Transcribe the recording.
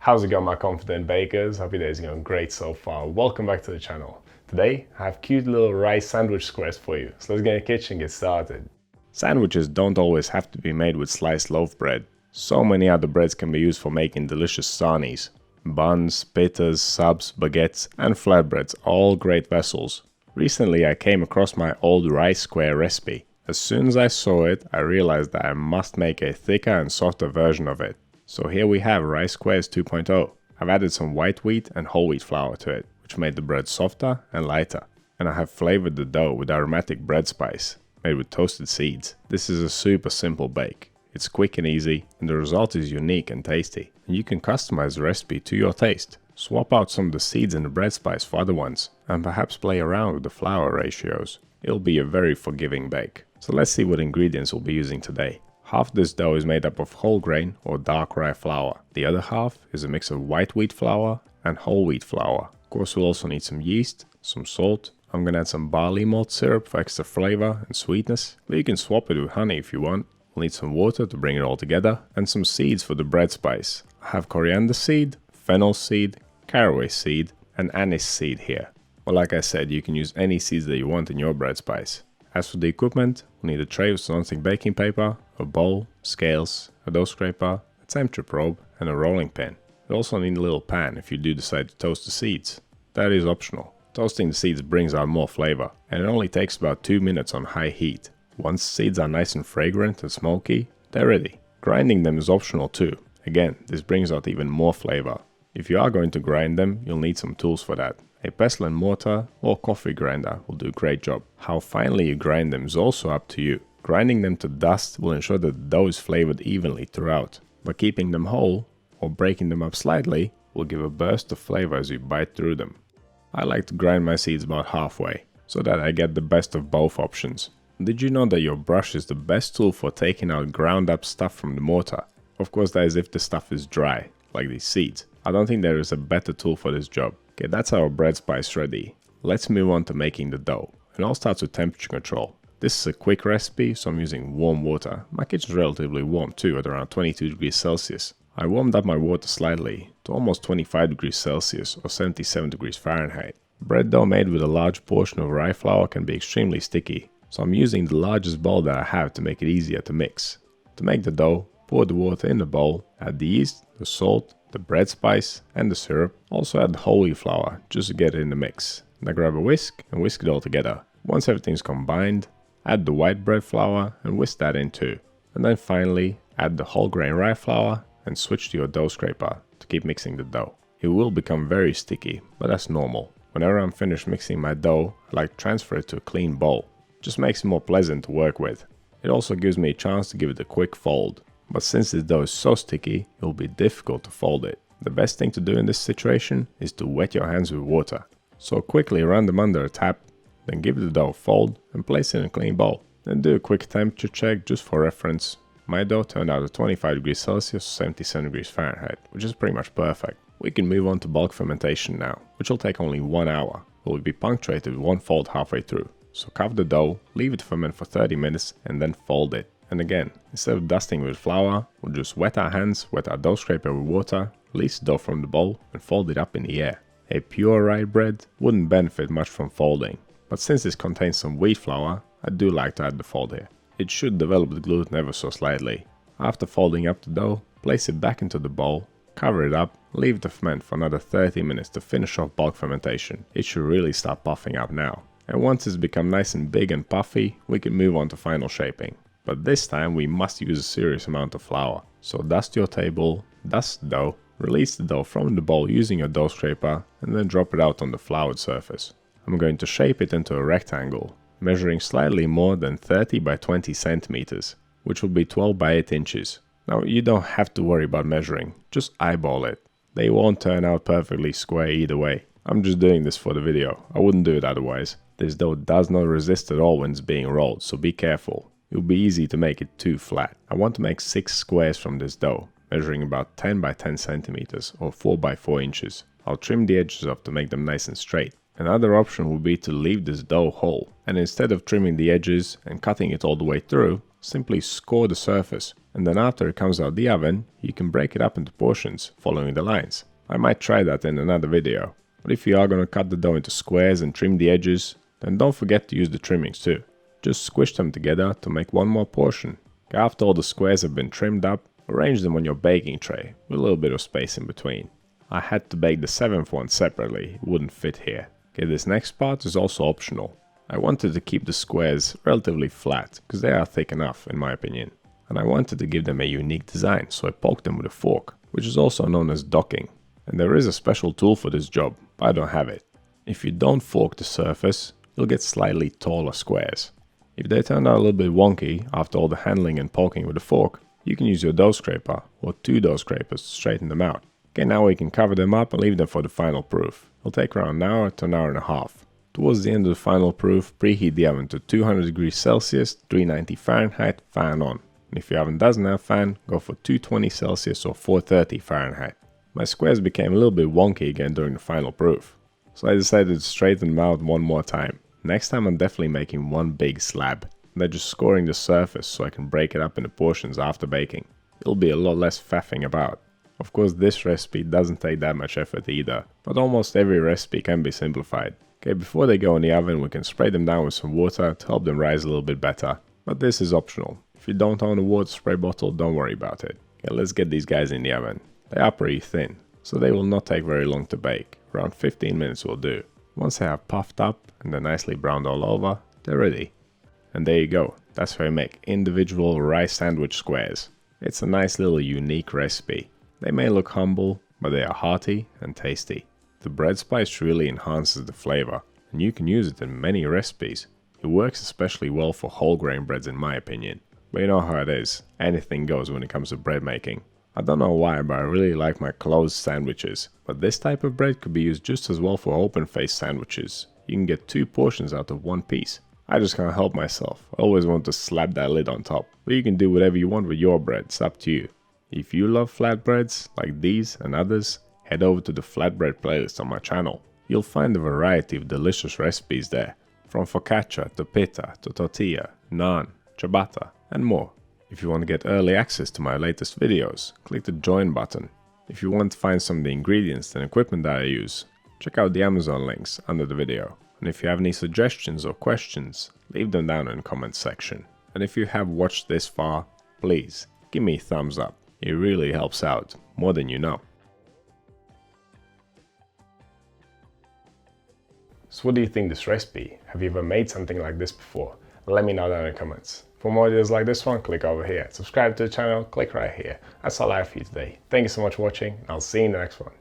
How's it going, my confident bakers? Hope your day's going great so far. Welcome back to the channel. Today I have cute little rice sandwich squares for you, so let's get in the kitchen and get started. Sandwiches don't always have to be made with sliced loaf bread. So many other breads can be used for making delicious sarnies. Buns, pitas, subs, baguettes and flatbreads, all great vessels. Recently I came across my old rice square recipe. As soon as I saw it, I realized that I must make a thicker and softer version of it. So here we have rice squares 2.0. I've added some white wheat and whole wheat flour to it, which made the bread softer and lighter. And I have flavored the dough with aromatic bread spice, made with toasted seeds. This is a super simple bake. It's quick and easy, and the result is unique and tasty. And you can customize the recipe to your taste. Swap out some of the seeds in the bread spice for other ones, and perhaps play around with the flour ratios. It'll be a very forgiving bake. So let's see what ingredients we'll be using today. Half this dough is made up of whole grain or dark rye flour. The other half is a mix of white wheat flour and whole wheat flour. Of course, we'll also need some yeast, some salt. I'm gonna add some barley malt syrup for extra flavor and sweetness, but you can swap it with honey if you want. We'll need some water to bring it all together, and some seeds for the bread spice. I have coriander seed, fennel seed, caraway seed, and anise seed here. Well, like I said, you can use any seeds that you want in your bread spice. As for the equipment, we'll need a tray with non-stick baking paper, a bowl, scales, a dough scraper, a temperature probe, and a rolling pin. You'll also need a little pan if you do decide to toast the seeds. That is optional. Toasting the seeds brings out more flavor, and it only takes about 2 minutes on high heat. Once the seeds are nice and fragrant and smoky, they're ready. Grinding them is optional too. Again, this brings out even more flavor. If you are going to grind them, you'll need some tools for that. A pestle and mortar or coffee grinder will do a great job. How finely you grind them is also up to you. Grinding them to dust will ensure that the dough is flavored evenly throughout, but keeping them whole or breaking them up slightly will give a burst of flavor as you bite through them. I like to grind my seeds about halfway, so that I get the best of both options. Did you know that your brush is the best tool for taking out ground up stuff from the mortar? Of course, that is if the stuff is dry, like these seeds. I don't think there is a better tool for this job. Okay, that's our bread spice ready. Let's move on to making the dough. It all starts with temperature control. This is a quick recipe, so I'm using warm water. My kitchen's relatively warm too, at around 22 degrees Celsius. I warmed up my water slightly to almost 25 degrees Celsius or 77 degrees Fahrenheit. Bread dough made with a large portion of rye flour can be extremely sticky, so I'm using the largest bowl that I have to make it easier to mix. To make the dough, pour the water in the bowl, add the yeast, the salt, the bread spice and the syrup. Also add the whole wheat flour just to get it in the mix. Now grab a whisk and whisk it all together. Once everything's combined, add the white bread flour and whisk that in too. And then finally add the whole grain rye flour and switch to your dough scraper to keep mixing the dough. It will become very sticky, but that's normal. Whenever I'm finished mixing my dough, I like to transfer it to a clean bowl. It just makes it more pleasant to work with. It also gives me a chance to give it a quick fold. But since this dough is so sticky, it will be difficult to fold it. The best thing to do in this situation is to wet your hands with water. So quickly run them under a tap, then give the dough a fold and place it in a clean bowl. Then do a quick temperature check just for reference. My dough turned out at 25 degrees Celsius, 77 degrees Fahrenheit, which is pretty much perfect. We can move on to bulk fermentation now, which will take only 1 hour. It will be punctuated with 1 fold halfway through. So cover the dough, leave it to ferment for 30 minutes and then fold it. And again, instead of dusting with flour, we'll just wet our hands, wet our dough scraper with water, release the dough from the bowl and fold it up in the air. A pure rye bread wouldn't benefit much from folding, but since this contains some wheat flour, I do like to add the fold here. It should develop the gluten ever so slightly. After folding up the dough, place it back into the bowl, cover it up, leave it to ferment for another 30 minutes to finish off bulk fermentation. It should really start puffing up now. And once it's become nice and big and puffy, we can move on to final shaping. But this time we must use a serious amount of flour. So dust your table, dust the dough, release the dough from the bowl using your dough scraper and then drop it out on the floured surface. I'm going to shape it into a rectangle, measuring slightly more than 30 by 20 centimeters, which will be 12 by 8 inches. Now you don't have to worry about measuring, just eyeball it. They won't turn out perfectly square either way. I'm just doing this for the video, I wouldn't do it otherwise. This dough does not resist at all when it's being rolled, so be careful. It will be easy to make it too flat. I want to make 6 squares from this dough, measuring about 10 by 10 centimeters or 4 by 4 inches. I'll trim the edges off to make them nice and straight. Another option would be to leave this dough whole, and instead of trimming the edges and cutting it all the way through, simply score the surface, and then after it comes out the oven, you can break it up into portions following the lines. I might try that in another video, but if you are going to cut the dough into squares and trim the edges, then don't forget to use the trimmings too. Just squish them together to make one more portion. After all the squares have been trimmed up, arrange them on your baking tray with a little bit of space in between. I had to bake the 7th one separately, it wouldn't fit here. Okay, this next part is also optional. I wanted to keep the squares relatively flat, because they are thick enough in my opinion. And I wanted to give them a unique design, so I poked them with a fork, which is also known as docking. And there is a special tool for this job, but I don't have it. If you don't fork the surface, you'll get slightly taller squares. If they turn out a little bit wonky after all the handling and poking with a fork, you can use your dough scraper or 2 dough scrapers to straighten them out. Okay, now we can cover them up and leave them for the final proof. It'll take around an hour to an hour and a half. Towards the end of the final proof, preheat the oven to 200 degrees Celsius, 390 Fahrenheit, fan on. And if your oven doesn't have fan, go for 220 Celsius or 430 Fahrenheit. My squares became a little bit wonky again during the final proof, so I decided to straighten them out one more time. Next time I'm definitely making one big slab, and then just scoring the surface so I can break it up into portions after baking. It'll be a lot less faffing about. Of course, this recipe doesn't take that much effort either, but almost every recipe can be simplified. Okay, before they go in the oven, we can spray them down with some water to help them rise a little bit better, but this is optional. If you don't own a water spray bottle, don't worry about it. Okay, let's get these guys in the oven. They are pretty thin, so they will not take very long to bake. Around 15 minutes will do. Once they have puffed up and they're nicely browned all over, they're ready. And there you go, that's how you make individual rice sandwich squares. It's a nice little unique recipe. They may look humble, but they are hearty and tasty. The bread spice really enhances the flavor, and you can use it in many recipes. It works especially well for whole grain breads in my opinion. But you know how it is, anything goes when it comes to bread making. I don't know why, but I really like my closed sandwiches. But this type of bread could be used just as well for open-faced sandwiches. You can get 2 portions out of 1 piece. I just can't help myself. I always want to slap that lid on top. But you can do whatever you want with your bread, it's up to you. If you love flatbreads, like these and others, head over to the flatbread playlist on my channel. You'll find a variety of delicious recipes there. From focaccia to pita to tortilla, naan, ciabatta, and more. If you want to get early access to my latest videos, click the join button. If you want to find some of the ingredients and equipment that I use, check out the Amazon links under the video. And if you have any suggestions or questions, leave them down in the comments section. And if you have watched this far, please give me a thumbs up. It really helps out, more than you know. So what do you think of this recipe? Have you ever made something like this before? Let me know down in the comments. For more videos like this one, click over here. Subscribe to the channel, click right here. That's all I have for you today. Thank you so much for watching, and I'll see you in the next one.